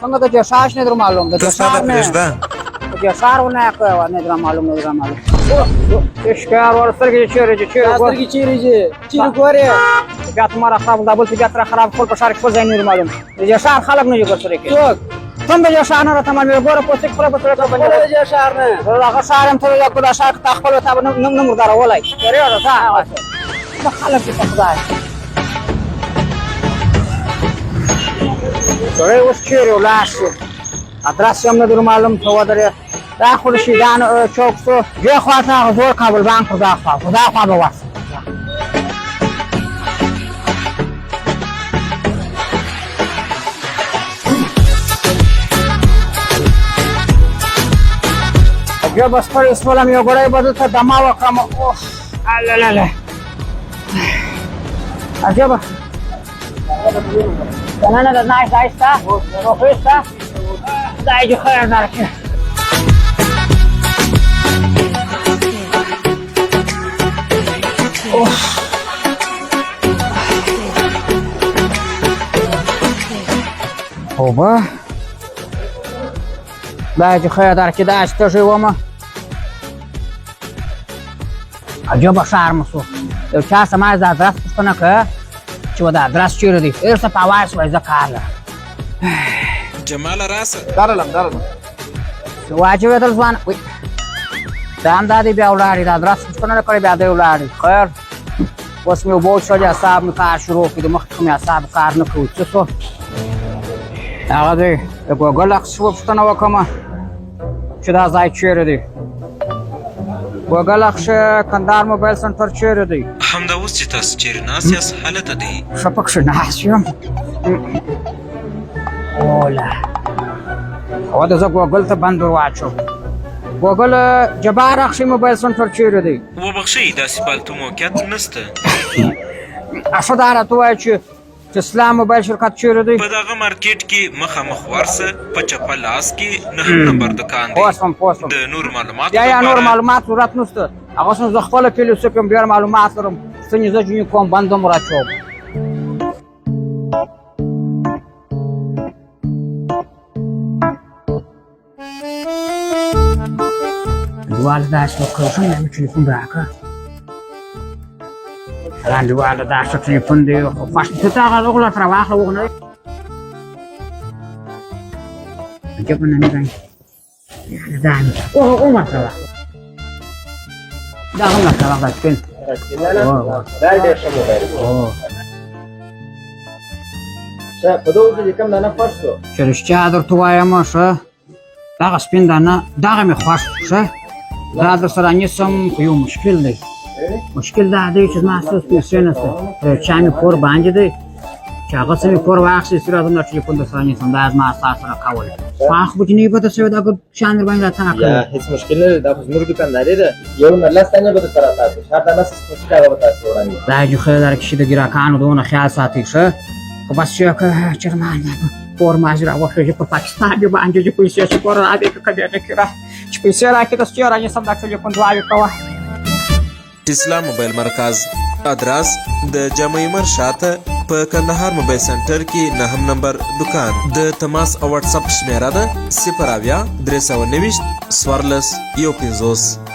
څنګه د جشاش نه در معلوم د جشار نه د جشار ونه کوه نه در معلوم نه در معلوم اشکار ورسترګې چیرې ګورې بیا تمہارا خراب دا بل بیا تر خراب خپل په شار خپل ځای نه معلوم د جشار خلک نه جوړ سره کې څنګه د جشار نه راته معلوم ګوره په څه خپل په سره باندې د جشار نه هغه شار هم ته یو کله شار ته خپل ته نم مردار ولای ګورې دا دا خلک په خدای ګورې اوس چیرې ولاړ شو ادرس هم نه در معلوم ته ودرې دا خو شیدان چوک سو دې خواته زور کابل بانک خدا به واسه بیا بس پر اسولم یو ګړی بدل ته دما وکړم اوه لاله عجبه نه نه نایس تا روښتا دای جو خیر درکې اوبه دای جو خیر درکې دا اشته شوم عجبه ښار مسو یو چا سماج د ادرس پوښتنه کړه چې و د ادرس چیرې دی ارڅه په اواز وایي زه کار لرم جمال راسه درلم واچوېدل ځوان دا هم دا دی بیا ولاړې د ادرس پوښتنه نه کړې بیا دی ولاړې خیر اوس مې اوبه وڅښلې اعصاب مې کار شروع کړي د مخکې مې اعصاب کار نه کوي څه شو هغه دی د ګوګل اکس پوښتنه وکړم چې دا ځای چیرې دی ګوګل اکس کندهار موبایل سنټر چیرې دی همدا اوس چې تاسو چیرې ناست یاست هلته دی ښه پکښې ناست یم اوله او د زه ګوګل ته بند ور واچوم ګوګل جبار اخشي موبایل سنټر چیرې دی وبخښئ داسې فالتو موقعیت نشته ښه دا راته ووایه چې اسلام موبایل شرکت چیرې دی په دغه مارکیټ کې مخامخ ورسه په چپه لاس کې 9 نمبر دکان دی پوه شوم د نور معلوماتو یا نور معلومات ضرورت نشته هغه څنګه زه خپله پیلوسه کوم بیا معلومات لرم څنګه زه جونې کوم بند هم راچوم والده داشت وکړم مې تلیفون راکړه لاندې والده داشت تلیفون دی خو خوښ ته هغه غوږ تر واخله وغنه عجب نه مې دا او عمر سره دا هم سره دا سپین دا ډېر ښه موبایل او څه په دوه کې کوم نه پښتو چې رښتیا درته وایم ښه دغه سپین دانه دغه مې خوښ ښه دا در سره نیسم خو یو مشکل دی مشکل دا دی چې زما څه پیسې نشته چا مې پور باندې دی چې هغه څه مې پور واخیستې سره زما ټلیفون در سره نیسم دا زما ستا سره کول خو هغه خو چې نه وي پته شوې دا شیان در باندې راته نه کوي هېڅ مشکل نه دی دا خو زموږ دوکانداري ده یو نه لس دانې به درته راساتو هر دانه څه سپوسټ هغه به تاسې وړاندې دا جو خیر داره کشي د ګراکانو دونه خیال ساتي ښه خو بس چې چرمان پور ماځي راوښوي په پاکستان کې باندې چې پیسې چې پور راځي که کډې نه کړه چې پیسې راکړي د ستې رانیسم دا ټلیفون دعاوې کوه اسلام موبایل مرکز ادرس د جامع مر شاته په کندهار موبایل سنټر کې 9 نمبر دکان د تماس او واتس اپ شمیره ده 0 390 14 150